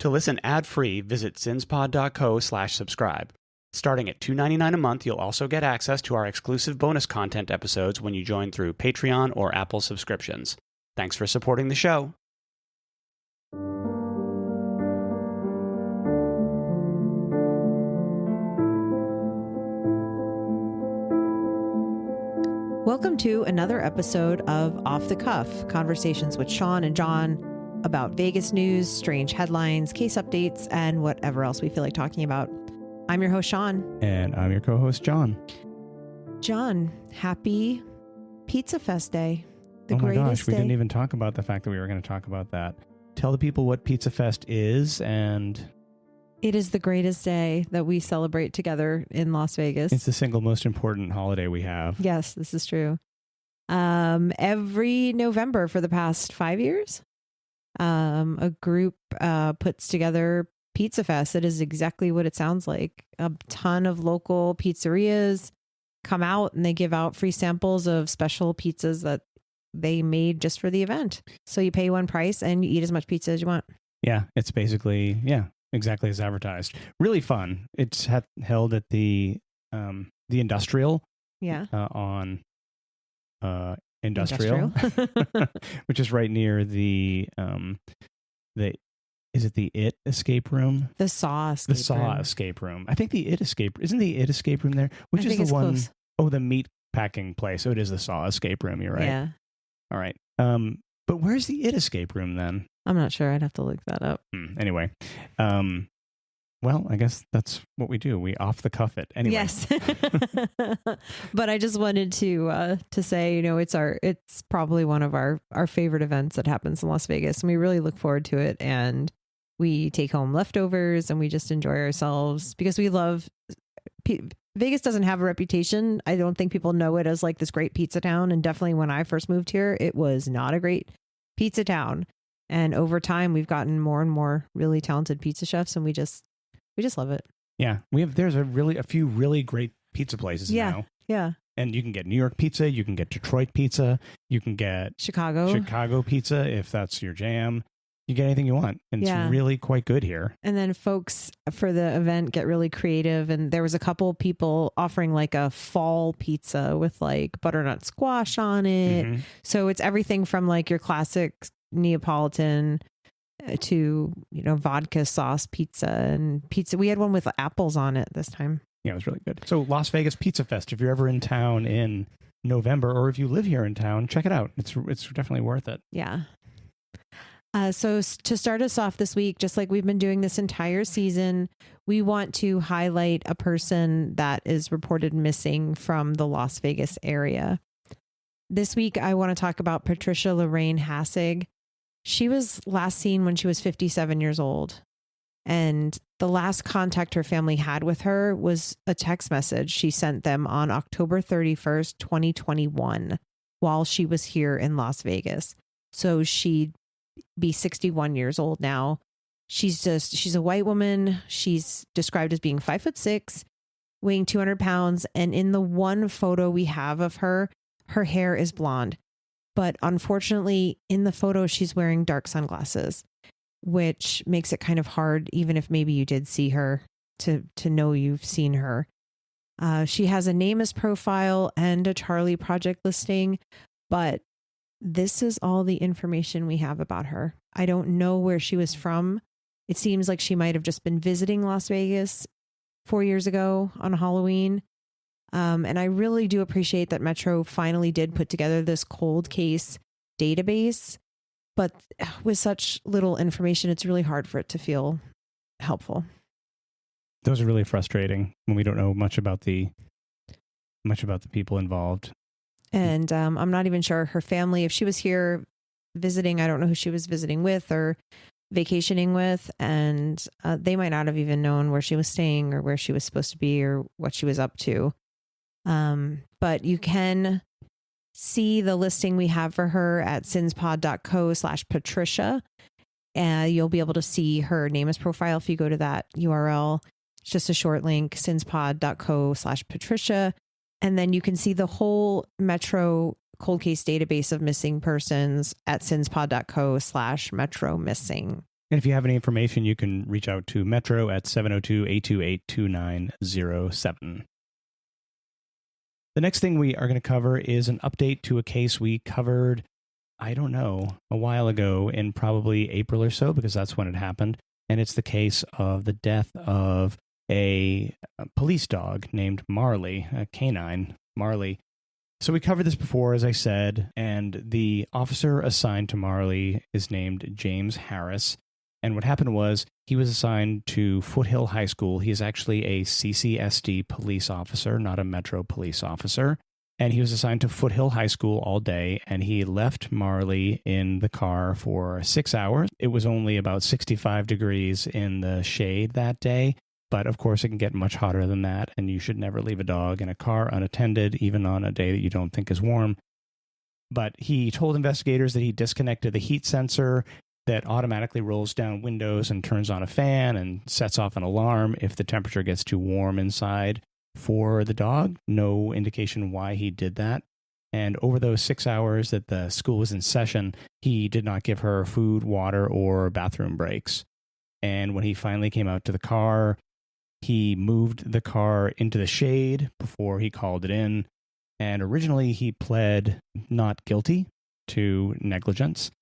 To listen ad-free, visit cinspod.co/subscribe. Starting at $2.99 a month, you'll also get access to our exclusive bonus content episodes when you join through Patreon or Apple subscriptions. Thanks for supporting the show. Welcome to another episode of Off the Cuff, conversations with Sean and John about Vegas news, strange headlines, case updates, and whatever else we feel like talking about. I'm your host, Sean. And I'm your co-host, John. John, happy Pizza Fest Day. Oh my gosh, we didn't even talk about the fact that we were going to talk about that. Tell the people what Pizza Fest is, and... It is the greatest day that we celebrate together in Las Vegas. It's the single most important holiday we have. Yes, this is true. Every November for the past 5 years, a group puts together Pizza Fest. It is exactly what it sounds like. A ton of local pizzerias come out and they give out free samples of special pizzas that they made just for the event. So you pay one price and you eat as much pizza as you want. Yeah, it's basically, exactly as advertised. Really fun. It's held at the Industrial. Yeah. On Industrial. Which is right near the is it the It escape room? The Saw escape room. I think the It escape isn't the It escape room there, which is the one close. Oh, the meat packing place. So it is the Saw escape room, you're right. Yeah. All right. But where's the It escape room then? I'm not sure. I'd have to look that up. Anyway, well, I guess that's what we do. We off the cuff it. Anyway. Yes. But I just wanted to say, it's probably one of our favorite events that happens in Las Vegas, and we really look forward to it. And we take home leftovers and we just enjoy ourselves because we love. Vegas doesn't have a reputation. I don't think people know it as like this great pizza town. And definitely when I first moved here, it was not a great pizza town. And over time, we've gotten more and more really talented pizza chefs, and we just love it. Yeah, there's a few really great pizza places now. Yeah. And you can get New York pizza, you can get Detroit pizza, you can get Chicago pizza if that's your jam. You get anything you want. And it's really quite good here. And then folks for the event get really creative. And there was a couple people offering like a fall pizza with like butternut squash on it. Mm-hmm. So it's everything from like your classic Neapolitan to, vodka sauce pizza and pizza. We had one with apples on it this time. Yeah, it was really good. So Las Vegas Pizza Fest, if you're ever in town in November, or if you live here in town, check it out. It's definitely worth it. Yeah. So to start us off this week, just like we've been doing this entire season, we want to highlight a person that is reported missing from the Las Vegas area. This week, I want to talk about Patricia Lorraine Hassig. She was last seen when she was 57 years old. And the last contact her family had with her was a text message she sent them on October 31st, 2021, while she was here in Las Vegas. So she'd be 61 years old now. She's a white woman. She's described as being 5'6", weighing 200 pounds. And in the one photo we have of her, her hair is blonde. But unfortunately, in the photo, she's wearing dark sunglasses, which makes it kind of hard, even if maybe you did see her, to know you've seen her. She has a NamUs profile and a Charlie Project listing, but this is all the information we have about her. I don't know where she was from. It seems like she might have just been visiting Las Vegas 4 years ago on Halloween. And I really do appreciate that Metro finally did put together this cold case database. But with such little information, it's really hard for it to feel helpful. Those are really frustrating when we don't know much about the people involved. And I'm not even sure her family, if she was here visiting, I don't know who she was visiting with or vacationing with. And they might not have even known where she was staying or where she was supposed to be or what she was up to. But you can see the listing we have for her at cinspod.co/Patricia. You'll be able to see her NamUs profile if you go to that URL. It's just a short link, cinspod.co/Patricia. And then you can see the whole Metro cold case database of missing persons at cinspod.co/Metro missing. And if you have any information, you can reach out to Metro at 702-828-2907. The next thing we are going to cover is an update to a case we covered, I don't know, a while ago in probably April or so, because that's when it happened. And it's the case of the death of a police dog named Marley, a canine, Marley. So we covered this before, as I said, and the officer assigned to Marley is named James Harris. And what happened was he was assigned to Foothill High School. He is actually a CCSD police officer, not a Metro police officer. And he was assigned to Foothill High School all day, and he left Marley in the car for 6 hours. It was only about 65 degrees in the shade that day, but of course it can get much hotter than that, and you should never leave a dog in a car unattended, even on a day that you don't think is warm. But he told investigators that he disconnected the heat sensor that automatically rolls down windows and turns on a fan and sets off an alarm if the temperature gets too warm inside for the dog. No indication why he did that. And over those 6 hours that the school was in session, he did not give her food, water, or bathroom breaks. And when he finally came out to the car, he moved the car into the shade before he called it in. And originally he pled not guilty to negligence.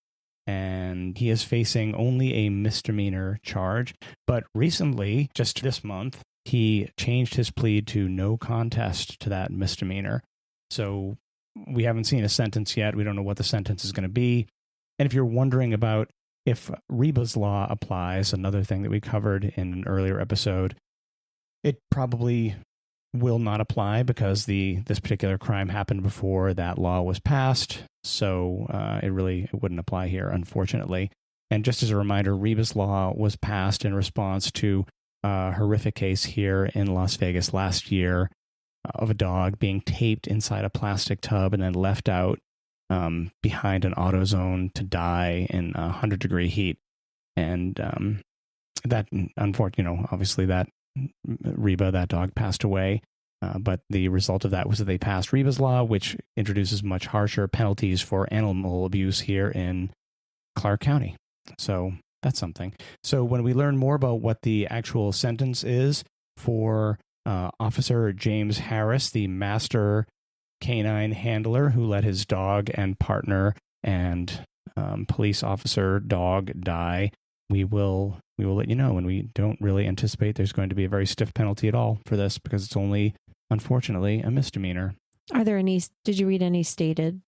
And he is facing only a misdemeanor charge. But recently, just this month, he changed his plea to no contest to that misdemeanor. So we haven't seen a sentence yet. We don't know what the sentence is going to be. And if you're wondering about if Reba's law applies, another thing that we covered in an earlier episode, it probably will not apply because this particular crime happened before that law was passed. So it wouldn't apply here, unfortunately. And just as a reminder, Reba's law was passed in response to a horrific case here in Las Vegas last year of a dog being taped inside a plastic tub and then left out behind an AutoZone to die in 100-degree heat. And that, unfortunately, obviously that Reba, that dog, passed away. But the result of that was that they passed Reba's law, which introduces much harsher penalties for animal abuse here in Clark County. So that's something. So when we learn more about what the actual sentence is for Officer James Harris, the master canine handler who let his dog and partner and police officer dog die, we will let you know. And we don't really anticipate there's going to be a very stiff penalty at all for this because it's only, unfortunately, a misdemeanor. Did you read any stated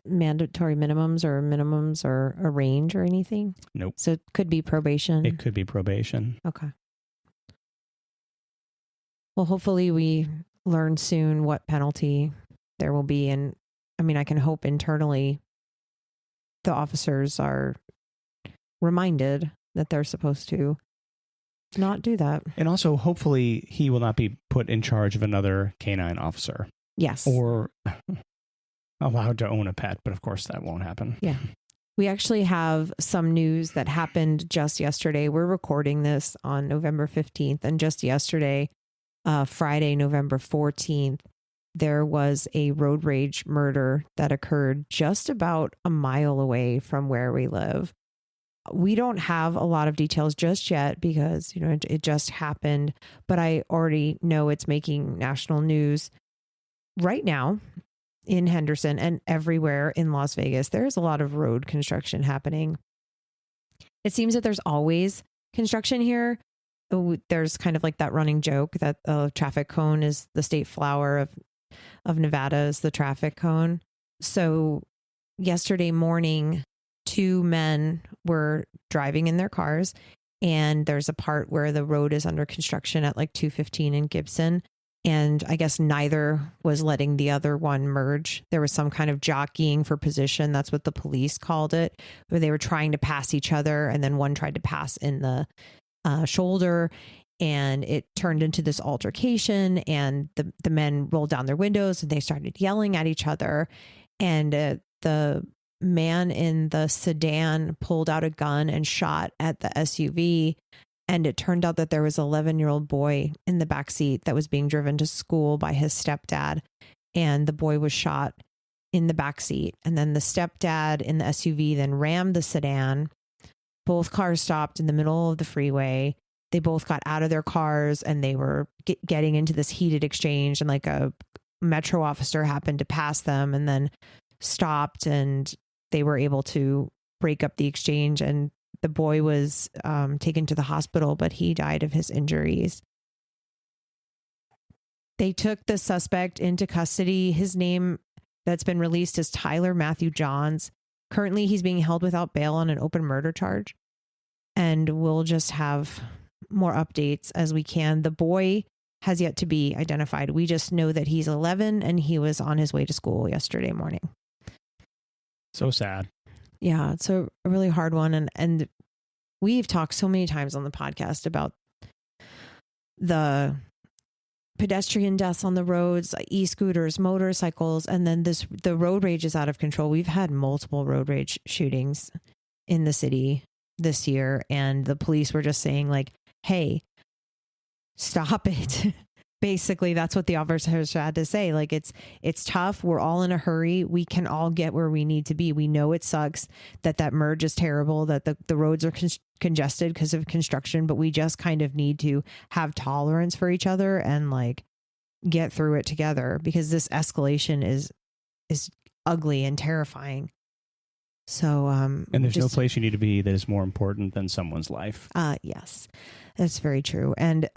mandatory minimums or a range or anything? Nope. So it could be probation. It could be probation. Okay. Well, hopefully we learn soon what penalty there will be. And I mean, I can hope internally the officers are reminded that they're supposed to not do that. And also, hopefully, he will not be put in charge of another canine officer. Yes. Or allowed to own a pet, but of course that won't happen. Yeah. We actually have some news that happened just yesterday. We're recording this on November 15th, and just yesterday, Friday, November 14th, there was a road rage murder that occurred just about a mile away from where we live. We don't have a lot of details just yet because, it just happened, but I already know it's making national news right now in Henderson and everywhere in Las Vegas. There's a lot of road construction happening. It seems that there's always construction here. There's kind of like that running joke that a traffic cone is the state flower of Nevada is the traffic cone. So yesterday morning, two men were driving in their cars, and there's a part where the road is under construction at like 215 in Gibson. And I guess neither was letting the other one merge. There was some kind of jockeying for position. That's what the police called it, where they were trying to pass each other. And then one tried to pass in the shoulder, and it turned into this altercation. And the men rolled down their windows and they started yelling at each other. And the man in the sedan pulled out a gun and shot at the SUV. And it turned out that there was an 11-year-old boy in the backseat that was being driven to school by his stepdad. And the boy was shot in the backseat. And then the stepdad in the SUV then rammed the sedan. both cars stopped in the middle of the freeway. They both got out of their cars and they were getting into this heated exchange, and like a metro officer happened to pass them and then stopped, and they were able to break up the exchange, and the boy was taken to the hospital, but he died of his injuries. They took the suspect into custody. His name that's been released is Tyler Matthew Johns. Currently, he's being held without bail on an open murder charge. And we'll just have more updates as we can. The boy has yet to be identified. We just know that he's 11 and he was on his way to school yesterday morning. So sad. Yeah, it's a really hard one. And we've talked so many times on the podcast about the pedestrian deaths on the roads, e-scooters, motorcycles, and then the road rage is out of control. We've had multiple road rage shootings in the city this year, and the police were just saying like, hey, stop it. Basically, that's what the officers had to say. Like, it's tough. We're all in a hurry. We can all get where we need to be. We know it sucks that merge is terrible, that the roads are congested because of construction, but we just kind of need to have tolerance for each other and like get through it together, because this escalation is ugly and terrifying. So, and there's no place you need to be that is more important than someone's life. Yes, that's very true. And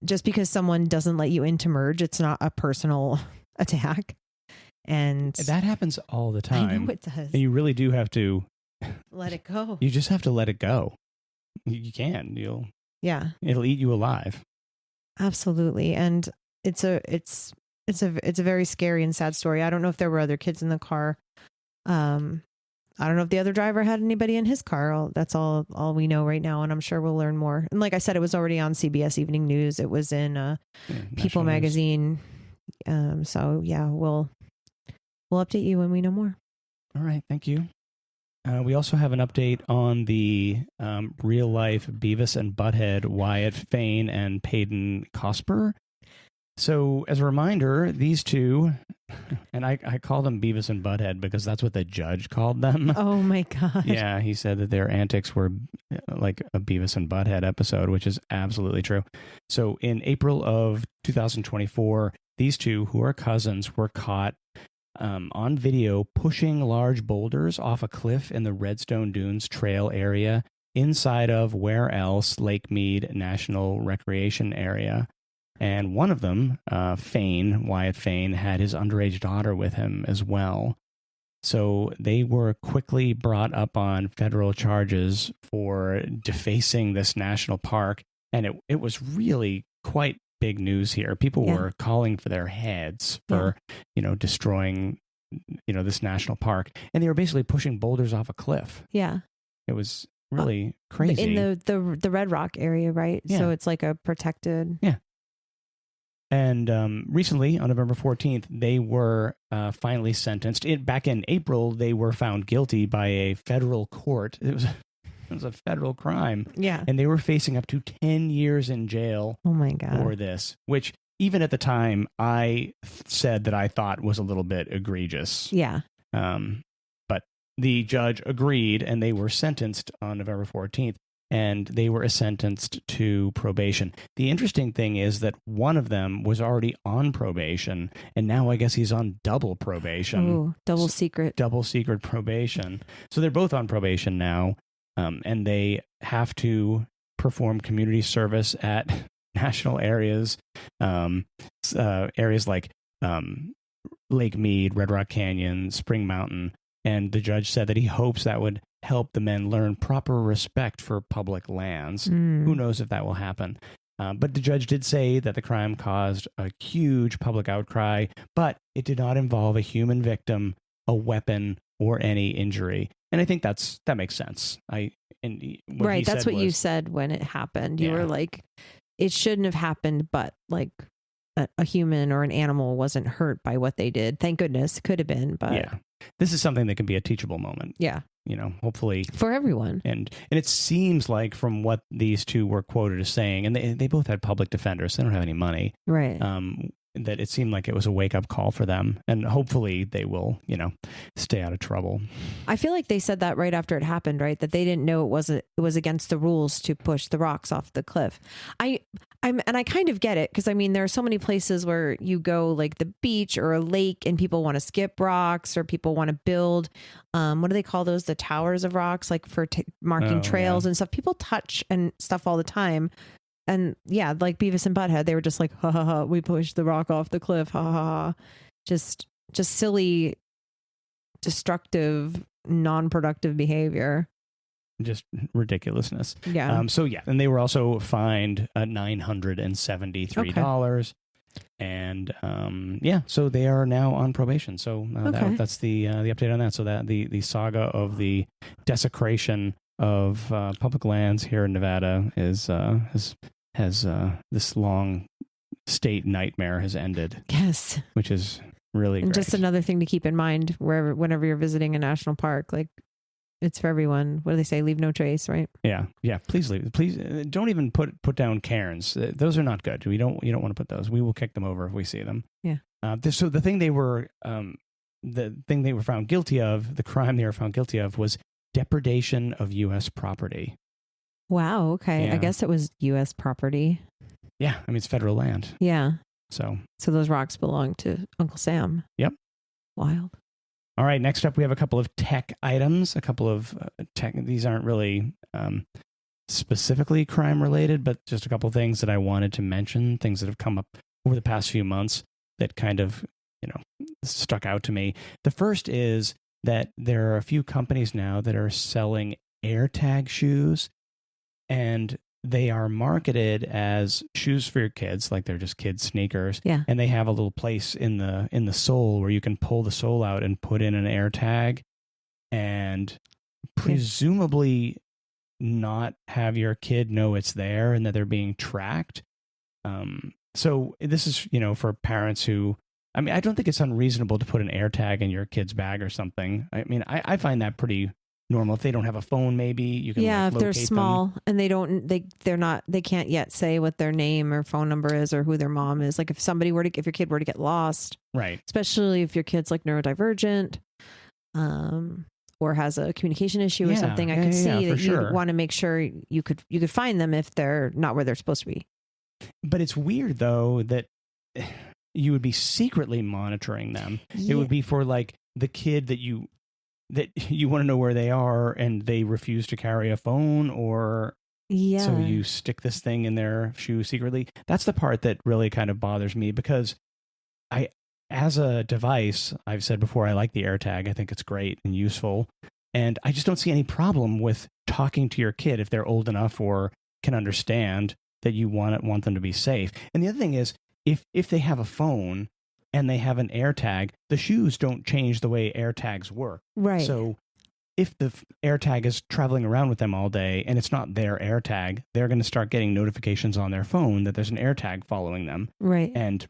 just because someone doesn't let you into merge, it's not a personal attack. And that happens all the time. I know it does. And you really do have to let it go. You just have to let it go. You can. It'll eat you alive. Absolutely. And it's a very scary and sad story. I don't know if there were other kids in the car. I don't know if the other driver had anybody in his car. That's all we know right now, and I'm sure we'll learn more. And like I said, it was already on CBS Evening News. It was in People magazine. So yeah, we'll update you when we know more. All right, thank you. We also have an update on the real life Beavis and Butthead Wyatt Fane and Peyton Cosper. So as a reminder, these two, and I call them Beavis and Butthead because that's what the judge called them. Oh my God. Yeah, he said that their antics were like a Beavis and Butthead episode, which is absolutely true. So in April of 2024, these two, who are cousins, were caught on video pushing large boulders off a cliff in the Redstone Dunes Trail area inside of where else? Lake Mead National Recreation Area. And one of them, Wyatt Fane, had his underage daughter with him as well. So they were quickly brought up on federal charges for defacing this national park. And it was really quite big news here. People were calling for their heads for, destroying, this national park. And they were basically pushing boulders off a cliff. Yeah. It was really crazy. In the Red Rock area, right? Yeah. So it's like a protected... Yeah. And recently, on November 14th, they were finally sentenced. Back in April, they were found guilty by a federal court. It was a federal crime. Yeah. And they were facing up to 10 years in jail oh my God. for this, which even at the time, I said that I thought was a little bit egregious. Yeah. But the judge agreed, and they were sentenced on November 14th. And they were sentenced to probation. The interesting thing is that one of them was already on probation, and now I guess he's on double probation. Ooh, double secret probation. So they're both on probation now, and they have to perform community service at national areas, areas like Lake Mead, Red Rock Canyon, Spring Mountain. And the judge said that he hopes that would help the men learn proper respect for public lands. Who knows if that will happen? But the judge did say that the crime caused a huge public outcry, but it did not involve a human victim, a weapon, or any injury. And I think that makes sense. Right, that's what you said when it happened. You were like, it shouldn't have happened, but like a human or an animal wasn't hurt by what they did. Thank goodness. Could have been, but... Yeah. This is something that can be a teachable moment. Yeah. Hopefully. For everyone. And it seems like from what these two were quoted as saying, and they both had public defenders, so they don't have any money. Right. that it seemed like it was a wake-up call for them, and hopefully they will, stay out of trouble. I feel like they said that right after it happened, right? That they didn't know it was against the rules to push the rocks off the cliff. I kind of get it, because I mean there are so many places where you go, like the beach or a lake, and people want to skip rocks, or people want to build what do they call those, the towers of rocks, like for marking trails and stuff. People touch and stuff all the time. And yeah, like Beavis and Butthead, they were just like, ha ha ha, we pushed the rock off the cliff, ha ha ha. Just silly, destructive, non-productive behavior. Just ridiculousness. Yeah. And they were also fined $973. And so they are now on probation. So that's the update on that. So that the saga of the desecration of public lands here in Nevada has this long state nightmare has ended. Yes, which is really and great. Just another thing to keep in mind whenever you're visiting a national park, like it's for everyone. What do they say? Leave no trace, right? Yeah. Please leave. Please don't even put down cairns. Those are not good. You don't want to put those. We will kick them over if we see them. Yeah. So the thing they were found guilty of, the crime they were found guilty of, was depredation of U.S. property. Wow. Okay. Yeah. I guess it was U.S. property. Yeah. I mean, it's federal land. Yeah. So those rocks belong to Uncle Sam. Yep. Wild. All right. Next up, we have a couple of tech items. A couple of tech. These aren't really specifically crime related, but just a couple of things that I wanted to mention. Things that have come up over the past few months that kind of stuck out to me. The first is that there are a few companies now that are selling AirTag shoes, and they are marketed as shoes for your kids, like they're just kids sneakers. Yeah. And they have a little place in the sole where you can pull the sole out and put in an AirTag, and presumably not have your kid know it's there and that they're being tracked. So this is, for parents who, I mean, I don't think it's unreasonable to put an AirTag in your kid's bag or something. I mean, I find that pretty normal. If they don't have a phone, maybe you can if they're small them. And they can't yet say what their name or phone number is or who their mom is. Like if your kid were to get lost, right? Especially if your kid's like neurodivergent, or has a communication issue or something, I could see that you want to make sure you could find them if they're not where they're supposed to be. But it's weird though that you would be secretly monitoring them. Yeah. It would be for like the kid that you want to know where they are and they refuse to carry a phone, or so you stick this thing in their shoe secretly. That's the part that really kind of bothers me, because as a device, I've said before, I like the AirTag. I think it's great and useful. And I just don't see any problem with talking to your kid if they're old enough or can understand that you want them to be safe. And the other thing is, if they have a phone and they have an AirTag, the shoes don't change the way AirTags work. Right. So if the AirTag is traveling around with them all day and it's not their AirTag, they're going to start getting notifications on their phone that there's an AirTag following them. Right. And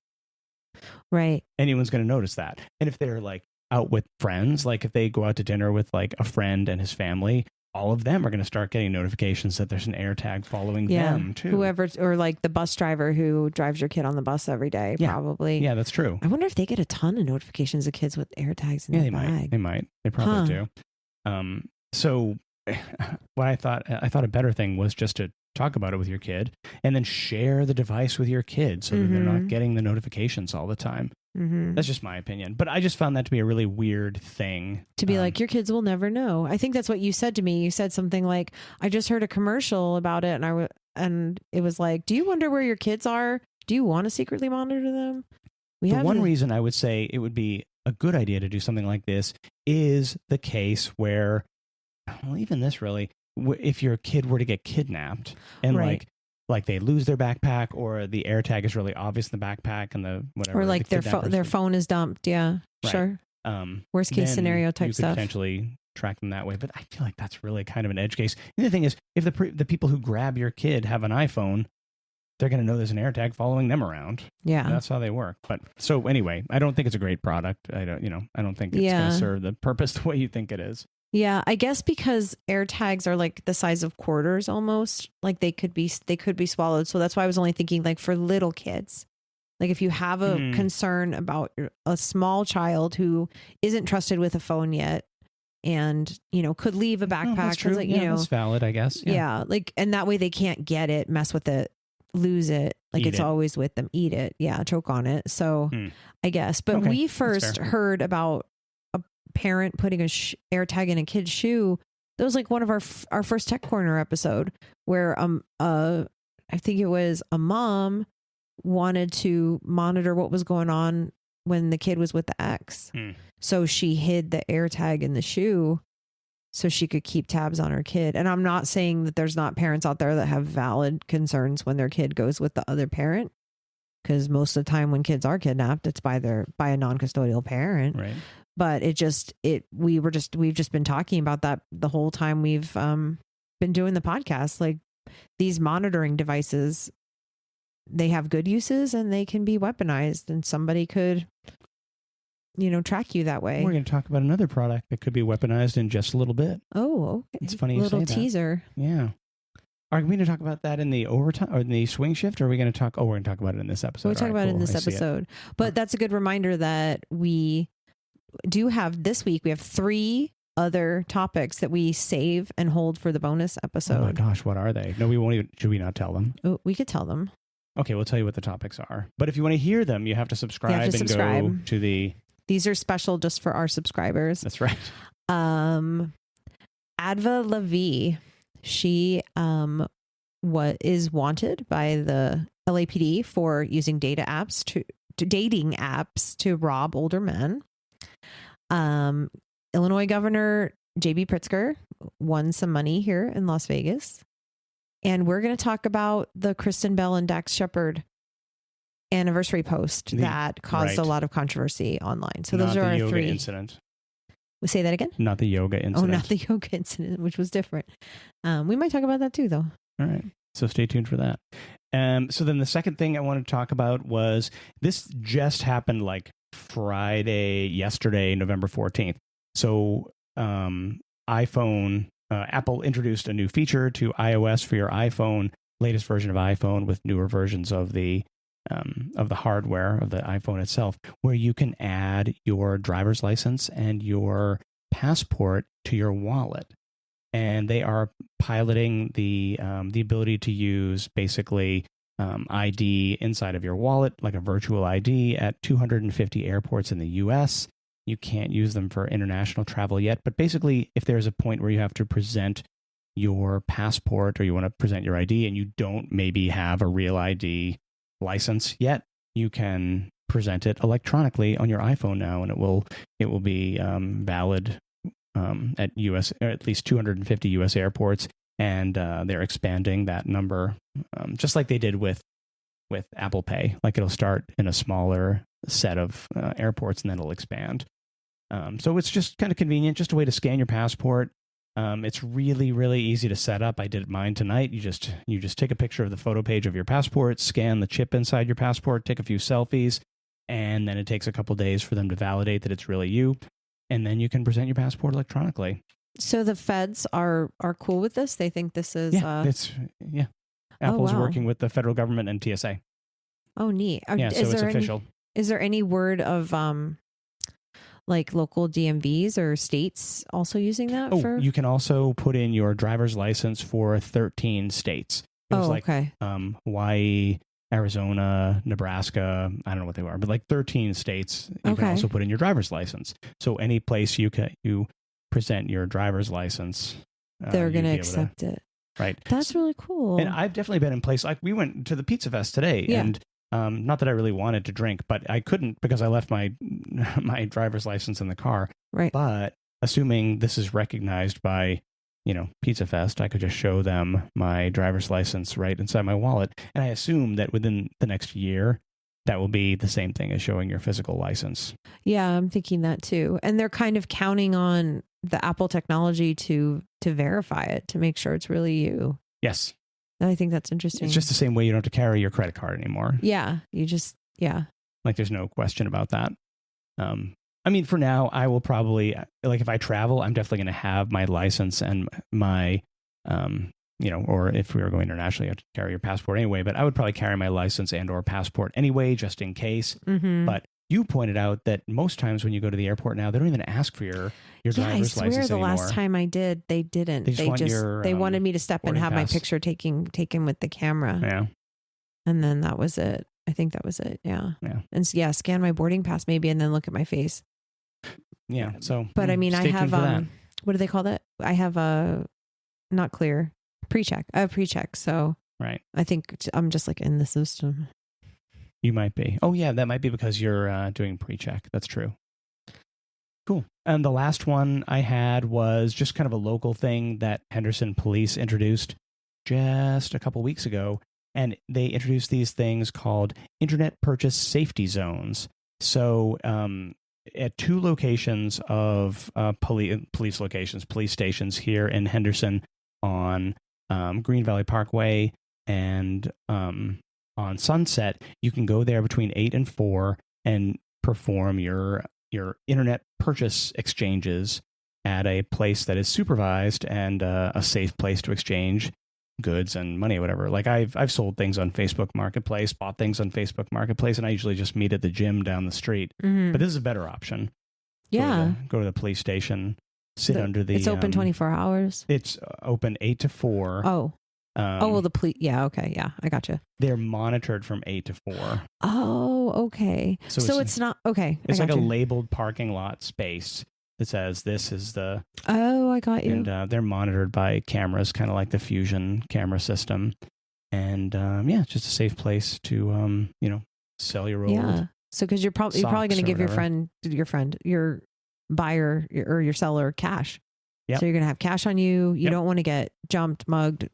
right. anyone's going to notice that. And if they're like out with friends, like if they go out to dinner with like a friend and his family, all of them are going to start getting notifications that there's an AirTag following them too. Whoever, or like the bus driver who drives your kid on the bus every day, probably. Yeah, that's true. I wonder if they get a ton of notifications of kids with AirTags in their bag. They might. They probably do. So what I thought a better thing was just to talk about it with your kid and then share the device with your kid so that they're not getting the notifications all the time. Mm-hmm. That's just my opinion. But I just found that to be a really weird thing. To be like, your kids will never know. I think that's what you said to me. You said something like, I just heard a commercial about it and it was like, do you wonder where your kids are? Do you want to secretly monitor them? One reason I would say it would be a good idea to do something like this is the case where, well, even this really, if your kid were to get kidnapped and like they lose their backpack, or the AirTag is really obvious in the backpack and the whatever, or like their phone is dumped. Yeah, right. Sure. Worst case scenario type stuff. You could potentially track them that way, but I feel like that's really kind of an edge case. And the thing is, if the people who grab your kid have an iPhone, they're going to know there's an AirTag following them around. Yeah, that's how they work. But so anyway, I don't think it's a great product. I don't think it's going to serve the purpose the way you think it is. Yeah, I guess because AirTags are like the size of quarters almost, like they could be swallowed. So that's why I was only thinking like for little kids, Like if you have a concern about a small child who isn't trusted with a phone yet and, could leave a backpack. That's true. Like, that's valid, I guess. Yeah. Like, and that way they can't get it, mess with it, lose it. Like it's always with them. Eat it. Yeah. Choke on it. So I guess, but we first heard about a parent putting a air tag in a kid's shoe. That was like one of our first Tech Corner episode where, I think it was a mom wanted to monitor what was going on when the kid was with the ex. So she hid the air tag in the shoe so she could keep tabs on her kid. And I'm not saying that there's not parents out there that have valid concerns when their kid goes with the other parent, because most of the time when kids are kidnapped, it's by a non-custodial parent. Right. But we've just been talking about that the whole time we've been doing the podcast. Like these monitoring devices, they have good uses and they can be weaponized, and somebody could, track you that way. We're going to talk about another product that could be weaponized in just a little bit. Oh, okay. It's funny you say that. Little teaser. Yeah. Are we going to talk about that in the overtime or in the swing shift? Or are we going to talk? Oh, we're going to talk about it in this episode. We'll talk about it in this episode. But that's a good reminder that we do have this week. We have 3 other topics that we save and hold for the bonus episode. Oh my gosh, what are they? No, we won't even. Should we not tell them? Oh, we could tell them. Okay, we'll tell you what the topics are. But if you want to hear them, you have to subscribe go to the. These are special just for our subscribers. That's right. Adva Lavi, she is wanted by the LAPD for using dating apps to rob older men. Illinois Governor J.B. Pritzker won some money here in Las Vegas. And we're going to talk about the Kristen Bell and Dax Shepard anniversary post that caused a lot of controversy online. So those are our 3. Incident. We say that again? Not the yoga incident. Oh, not the yoga incident, which was different. We might talk about that too, though. All right. So stay tuned for that. So then the second thing I want to talk about was this just happened like yesterday, November 14th. So Apple introduced a new feature to iOS for your iPhone, latest version of iPhone with newer versions of the hardware of the iPhone itself, where you can add your driver's license and your passport to your wallet. And they are piloting the ability to use basically ID inside of your wallet, like a virtual ID, at 250 airports in the U.S. You can't use them for international travel yet, but basically, if there's a point where you have to present your passport or you want to present your ID and you don't maybe have a real ID license yet, you can present it electronically on your iPhone now, and it will be valid at US, or at least 250 US airports, and they're expanding that number, just like they did with Apple Pay. Like it'll start in a smaller set of airports, and then it'll expand. So it's just kind of convenient, just a way to scan your passport. It's really, really easy to set up. I did mine tonight. You just take a picture of the photo page of your passport, scan the chip inside your passport, take a few selfies, and then it takes a couple days for them to validate that it's really you. And then you can present your passport electronically. So the feds are cool with this? They think this is... Apple's working with the federal government and TSA. Oh, neat. So it's official. Is there any word of like local DMVs or states also using that? You can also put in your driver's license for 13 states. Okay. Hawaii, Arizona, Nebraska, I don't know what they are, but like 13 states, you can also put in your driver's license. So any place you present your driver's license, they're going to accept it. Right. That's really cool. And I've definitely been in places, like we went to the Pizza Fest today, and not that I really wanted to drink, but I couldn't because I left my driver's license in the car. Right. But assuming this is recognized by Pizza Fest, I could just show them my driver's license right inside my wallet. And I assume that within the next year, that will be the same thing as showing your physical license. Yeah, I'm thinking that too. And they're kind of counting on the Apple technology to verify it, to make sure it's really you. Yes. I think that's interesting. It's just the same way you don't have to carry your credit card anymore. Yeah, like there's no question about that. I mean, for now, I will probably, like if I travel, I'm definitely going to have my license and my or if we were going internationally, you have to carry your passport anyway, but I would probably carry my license and or passport anyway, just in case. Mm-hmm. But you pointed out that most times when you go to the airport now, they don't even ask for your driver's license anymore. I swear the last time I did, they didn't. They wanted me to step and have my picture taken with the camera. Yeah. And then that was it. I think that was it. Yeah. Yeah. And scan my boarding pass maybe, and then look at my face. Yeah. So, but I mean, I have, what do they call that? I have not clear pre-check. I have pre-check. So right. I think I'm just like in the system. You might be. Oh yeah. That might be because you're doing pre-check. That's true. Cool. And the last one I had was just kind of a local thing that Henderson police introduced just a couple weeks ago. And they introduced these things called internet purchase safety zones. So at 2 locations of police stations here in Henderson on Green Valley Parkway and on Sunset, you can go there between 8 and 4 and perform your internet purchase exchanges at a place that is supervised and a safe place to exchange goods and money or whatever. Like I've sold things on Facebook Marketplace, bought things on Facebook Marketplace, and I usually just meet at the gym down the street. Mm-hmm. But this is a better option. Yeah. Go to the police station, sit under the... It's open 24 hours? It's open 8 to 4. Oh. Well, the police... Yeah, okay. Yeah, I gotcha. They're monitored from 8 to 4. Oh, okay. So it's not... Okay. It's like a labeled parking lot space that says this is the... Oh, I got you. And they're monitored by cameras, kind of like the Fusion camera system. And it's just a safe place to, sell your old... Yeah. So because you're probably going to give your buyer or your seller cash. Yep. So you're going to have cash on you. You don't want to get jumped, mugged,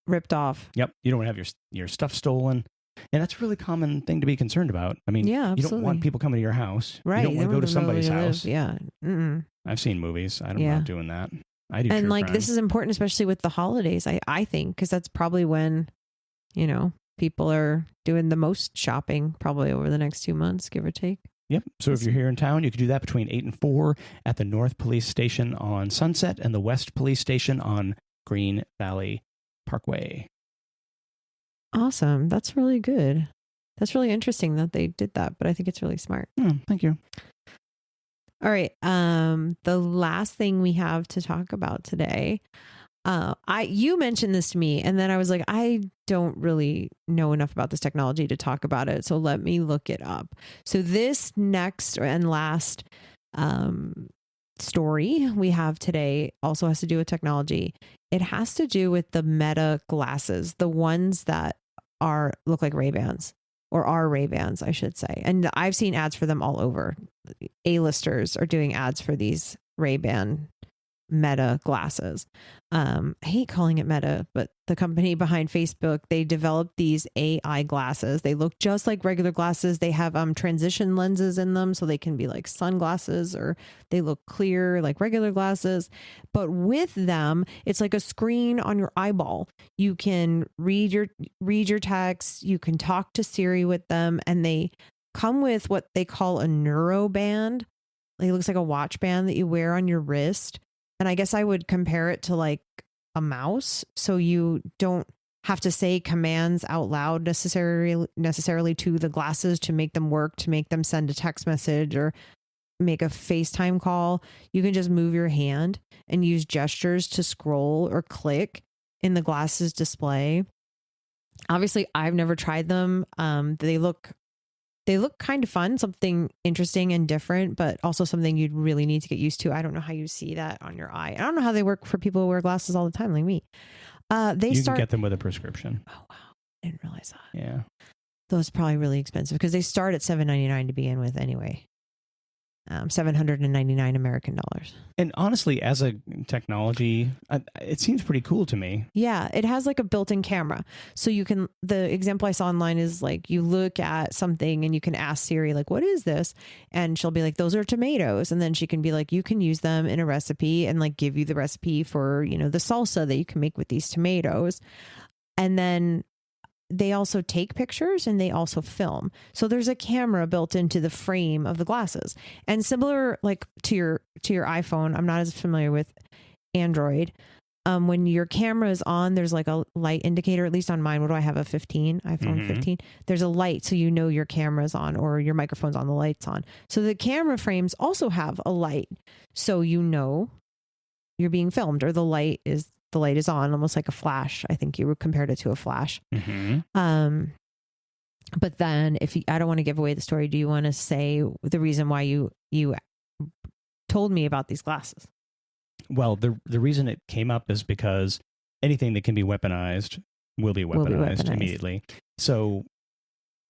ripped off. Yep. You don't want to have your stuff stolen. And that's a really common thing to be concerned about. I mean, yeah, you don't want people coming to your house. Right. You don't want to go to somebody's house. Yeah. Mm-mm. I've seen movies. I'm not doing that. I do. And this is important, especially with the holidays, I think, because that's probably when, people are doing the most shopping probably over the next 2 months, give or take. Yep. So if you're here in town, you could do that between 8 and 4 at the North Police Station on Sunset and the West Police Station on Green Valley Parkway. Awesome. That's really good. That's really interesting that they did that, but I think it's really smart. Thank you. All right. The last thing we have to talk about today, you mentioned this to me, and then I was like, I don't really know enough about this technology to talk about it, so let me look it up. So this next and last story we have today also has to do with technology. It has to do with the Meta glasses, the ones that look like Ray-Bans, or are Ray-Bans, I should say. And I've seen ads for them all over. A-listers are doing ads for these Ray-Ban Meta glasses. I hate calling it Meta, but the company behind Facebook, they developed these AI glasses. They look just like regular glasses. They have transition lenses in them, so they can be like sunglasses, or they look clear like regular glasses. But with them, it's like a screen on your eyeball. You can read your text. You can talk to Siri with them, and they come with what they call a neuroband. It looks like a watch band that you wear on your wrist. And I guess I would compare it to like a mouse. So you don't have to say commands out loud necessarily to the glasses to make them work, to make them send a text message or make a FaceTime call. You can just move your hand and use gestures to scroll or click in the glasses display. Obviously, I've never tried them. They look kind of fun, something interesting and different, but also something you'd really need to get used to. I don't know how you see that on your eye. I don't know how they work for people who wear glasses all the time, like me. You can get them with a prescription. Oh, wow. I didn't realize that. Yeah. Those are probably really expensive because they start at $7.99 to begin with anyway. $799 American dollars. And honestly, as a technology, it seems pretty cool to me. Yeah, it has like a built-in camera. So the example I saw online is like you look at something and you can ask Siri, like, what is this? And she'll be like, those are tomatoes. And then she can be like, you can use them in a recipe and like give you the recipe for, the salsa that you can make with these tomatoes. And then they also take pictures and they also film. So there's a camera built into the frame of the glasses. And similar like to your iPhone, I'm not as familiar with Android, when your camera is on, there's like a light indicator, at least on mine. What do I have? A iPhone 15. There's a light. So you know your camera's on or your microphone's on, the light's on. So the camera frames also have a light. So you know you're being filmed, or the light is on, almost like a flash. I think you compared it to a flash. But then I don't want to give away the story. Do you want to say the reason why you told me about these glasses? Well, the reason it came up is because anything that can be weaponized will be weaponized immediately. So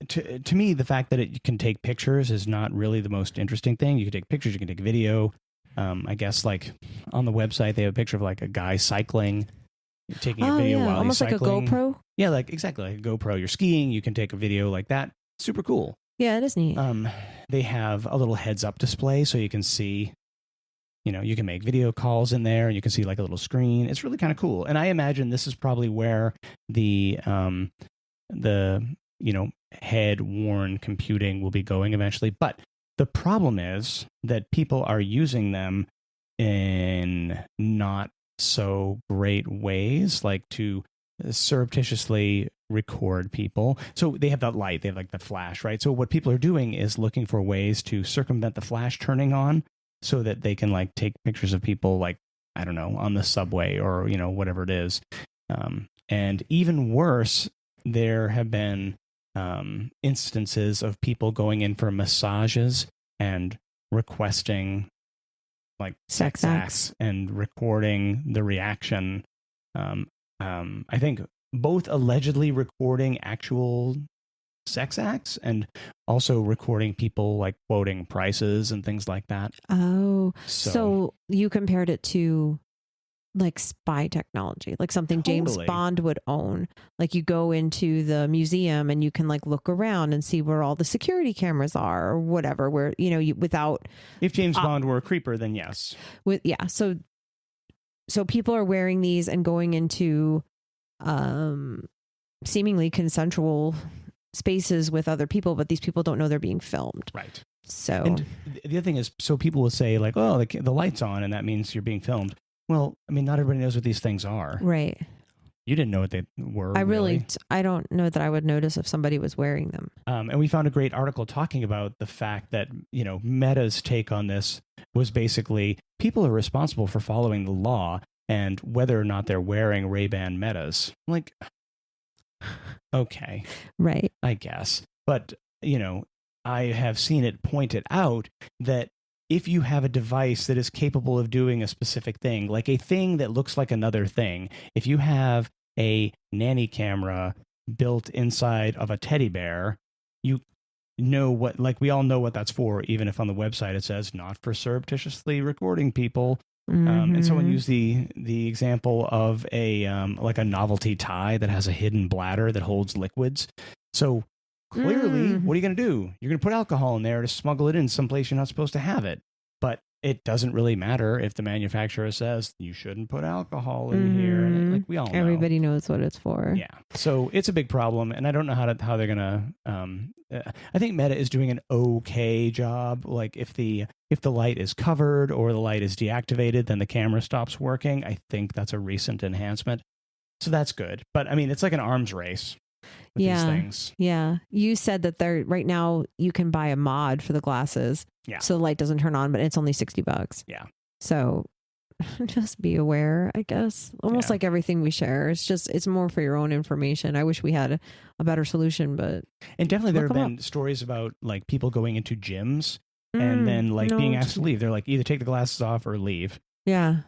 to me, the fact that it can take pictures is not really the most interesting thing. You can take pictures, you can take video. I guess like on the website, they have a picture of like a guy cycling, taking a video while almost he's cycling. Like a GoPro. Yeah, like exactly like a GoPro. You're skiing, you can take a video like that. Super cool. Yeah, it is neat. They have a little heads up display so you can see, you can make video calls in there and you can see like a little screen. It's really kind of cool. And I imagine this is probably where the head worn computing will be going eventually. But the problem is that people are using them in not so great ways, like to surreptitiously record people. So they have that light, they have like the flash, right? So what people are doing is looking for ways to circumvent the flash turning on so that they can like take pictures of people, like, I don't know, on the subway or, whatever it is. And even worse, there have been instances of people going in for massages and requesting like sex acts and recording the reaction. I think both allegedly recording actual sex acts and also recording people like quoting prices and things like that. Oh, so you compared it to like spy technology, like something James Bond would own. Like you go into the museum and you can like look around and see where all the security cameras are or whatever, where, without. If James Bond were a creeper, then yes. So people are wearing these and going into seemingly consensual spaces with other people, but these people don't know they're being filmed. Right. So, and the other thing is, so people will say like, oh, the light's on and that means you're being filmed. Well, I mean, not everybody knows what these things are. Right. You didn't know what they were. I don't know that I would notice if somebody was wearing them. And we found a great article talking about the fact that, Meta's take on this was basically people are responsible for following the law and whether or not they're wearing Ray-Ban Metas. Like, okay. Right. I guess. But, I have seen it pointed out that if you have a device that is capable of doing a specific thing, like a thing that looks like another thing, if you have a nanny camera built inside of a teddy bear, you know what, like we all know what that's for, even if on the website it says not for surreptitiously recording people. And someone used the example of a like a novelty tie that has a hidden bladder that holds liquids. So clearly, what are you going to do? You're going to put alcohol in there to smuggle it in someplace you're not supposed to have it. But it doesn't really matter if the manufacturer says you shouldn't put alcohol in here. And like we all know. Everybody knows what it's for. Yeah. So it's a big problem. And I don't know how they're going to... I think Meta is doing an okay job. Like if the light is covered or the light is deactivated, then the camera stops working. I think that's a recent enhancement. So that's good. But I mean, it's like an arms race. These things. Yeah. You said that right now you can buy a mod for the glasses. Yeah. So the light doesn't turn on, but it's only $60. Yeah. So just be aware, I guess. Almost like everything we share. It's more for your own information. I wish we had a better solution, but. And definitely there have been stories about like people going into gyms and then like being asked to leave. They're like, either take the glasses off or leave. Yeah.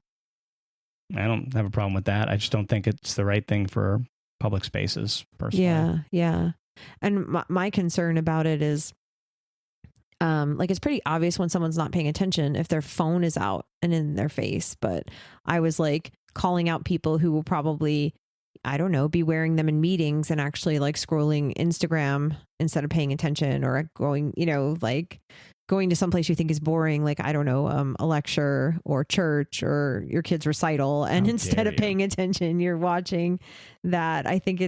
I don't have a problem with that. I just don't think it's the right thing for public spaces, personally. Yeah. And my concern about it is, like it's pretty obvious when someone's not paying attention if their phone is out and in their face. But I was like calling out people who will probably, I don't know, be wearing them in meetings and actually like scrolling Instagram instead of paying attention, or going, like going to someplace you think is boring, like, I don't know, a lecture or church or your kid's recital. And instead of paying attention, you're watching that. I think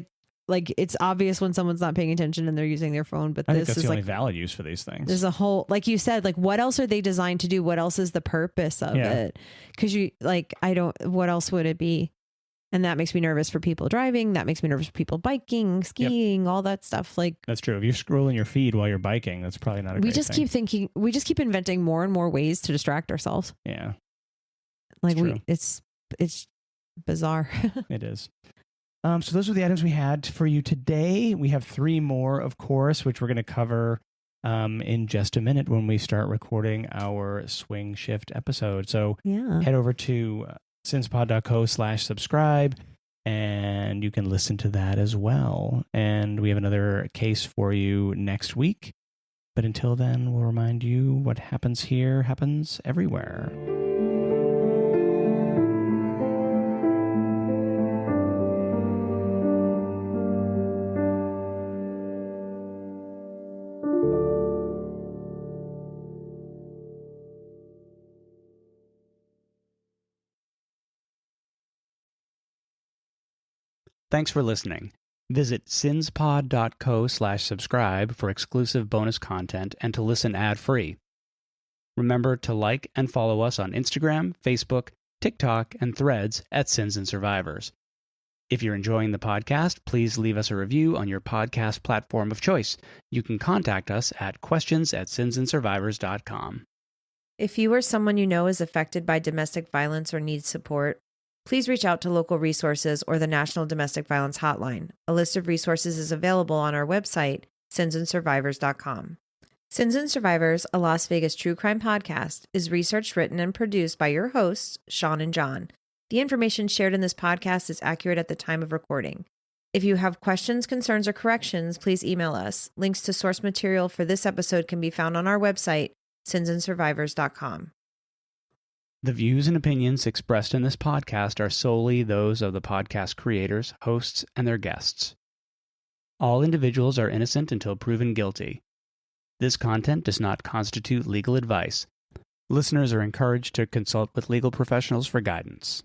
it's obvious when someone's not paying attention and they're using their phone, but I think that's is the like only valid use for these things. There's a whole, like you said, like what else are they designed to do? What else is the purpose of it? Because what else would it be? And that makes me nervous for people driving. That makes me nervous for people biking, skiing, all that stuff. Like, that's true. If you're scrolling your feed while you're biking, that's probably not a great thing. We just keep inventing more and more ways to distract ourselves. Yeah. Like it's bizarre. It is. So those are the items we had for you today. We have 3 more, of course, which we're going to cover in just a minute when we start recording our Swing Shift episode. So head over to cinspod.co/subscribe and you can listen to that as well. And we have another case for you next week. But until then, we'll remind you what happens here happens everywhere. Thanks for listening. Visit cinspod.co/subscribe for exclusive bonus content and to listen ad-free. Remember to like and follow us on Instagram, Facebook, TikTok, and Threads at Sins and Survivors. If you're enjoying the podcast, please leave us a review on your podcast platform of choice. You can contact us at questions@sinsandsurvivors.com. If you or someone you know is affected by domestic violence or needs support, please reach out to local resources or the National Domestic Violence Hotline. A list of resources is available on our website, sinsandsurvivors.com. Sins and Survivors, a Las Vegas true crime podcast, is researched, written, and produced by your hosts, Sean and John. The information shared in this podcast is accurate at the time of recording. If you have questions, concerns, or corrections, please email us. Links to source material for this episode can be found on our website, sinsandsurvivors.com. The views and opinions expressed in this podcast are solely those of the podcast creators, hosts, and their guests. All individuals are innocent until proven guilty. This content does not constitute legal advice. Listeners are encouraged to consult with legal professionals for guidance.